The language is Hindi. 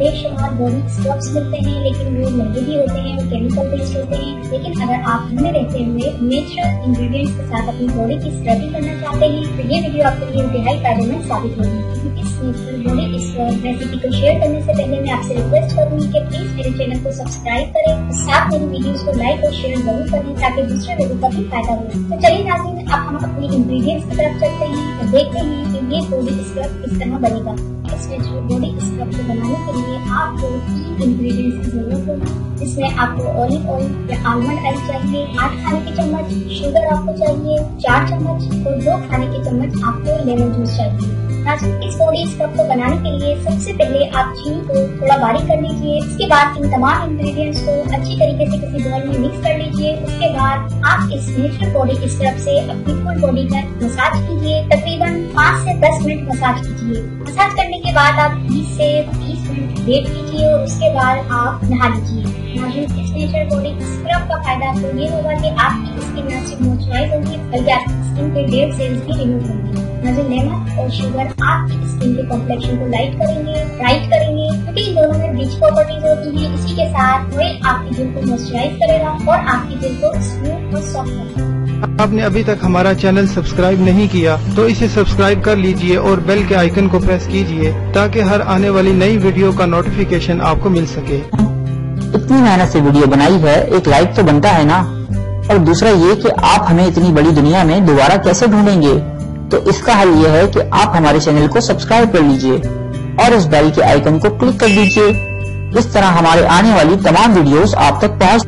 बेशुमार बॉडी स्क्रब्स मिलते हैं, लेकिन वो महंगे भी होते हैं, वो केमिकल बेस्ड होते हैं। लेकिन अगर आप घर में रहते हुए नेचुरल इंग्रेडिएंट्स के साथ अपनी बॉडी की स्क्रबिंग करना चाहते हैं तो ये वीडियो आपके लिए इंतहाई फायदेमंद साबित होगी। इस नेचुरल बॉडी स्क्रब रेसिपी को शेयर करने से पहले मैं आपसे रिक्वेस्ट करूंगी कि प्लीज मेरे चैनल को सब्सक्राइब करें, साथ मेरी वीडियोस को लाइक और शेयर जरूर करें ताकि दूसरे लोगों का भी फायदा हो। तो चलिए नाज़रीन, अब हम अपनी इंग्रेडिएंट्स की तरफ चलते हैं और देखते हैं कि ये बॉडी स्क्रब किस तरह बनेगा। इस नेचुरल बॉडी स्क्रब को बनाने के लिए आपको 3 इंग्रेडिएंट्स की जरूरत होगी, जिसमें आपको ऑलिव ऑयल या आलमंड ऑयल चाहिए, 8 खाने के चम्मच शुगर आपको चाहिए, 4 चम्मच और 2 खाने के चम्मच आपको लेमन जूस चाहिए। इस बॉडी स्क्रब को बनाने के लिए सबसे पहले आप चीनी को थोड़ा बारीक कर लीजिए। इसके बाद इन तमाम इंग्रेडिएंट्स को अच्छी तरीके से किसी बॉल में मिक्स कर लीजिए। उसके बाद आप इस नेचुरल बॉडी स्क्रब से अपनी फुल बॉडी का मसाज कीजिए। तकरीबन 5 से 10 मिनट मसाज कीजिए। मसाज करने के बाद आप 20 से 30 मिनट वेट कीजिए और उसके बाद आप नहा लीजिए। इस नेचुरल बॉडी स्क्रब का फायदा आपको ये होगा कि आपकी स्किन न सिर्फ मॉइस्चराइज होगी बल्कि आपकी स्किन के डेड सेल्स भी रिमूव होंगे। लेमन और शुगर आपकी स्किन के कॉम्प्लेक्शन को लाइट करेंगे, ब्राइट करेंगे, क्योंकि इन दोनों में ब्लीच प्रॉपर्टीज होती है। इसी के साथ ऑयल आपकी जेल को मॉइस्चराइज करेगा और आपकी जेल को स्मूथ और सॉफ्ट करेगा। आपने अभी तक हमारा चैनल सब्सक्राइब नहीं किया तो इसे सब्सक्राइब कर लीजिए और बेल के आइकन को प्रेस कीजिए ताकि हर आने वाली नई वीडियो का नोटिफिकेशन आपको मिल सके। इतनी मेहनत से वीडियो बनाई है, एक लाइक तो बनता है ना। और दूसरा ये कि आप हमें इतनी बड़ी दुनिया में दोबारा कैसे ढूंढेंगे, तो इसका हल ये है कि आप हमारे चैनल को सब्सक्राइब कर लीजिए और इस बेल के आइकन को क्लिक कर दीजिए। इस तरह हमारे आने वाली तमाम वीडियोस आप तक पहुंच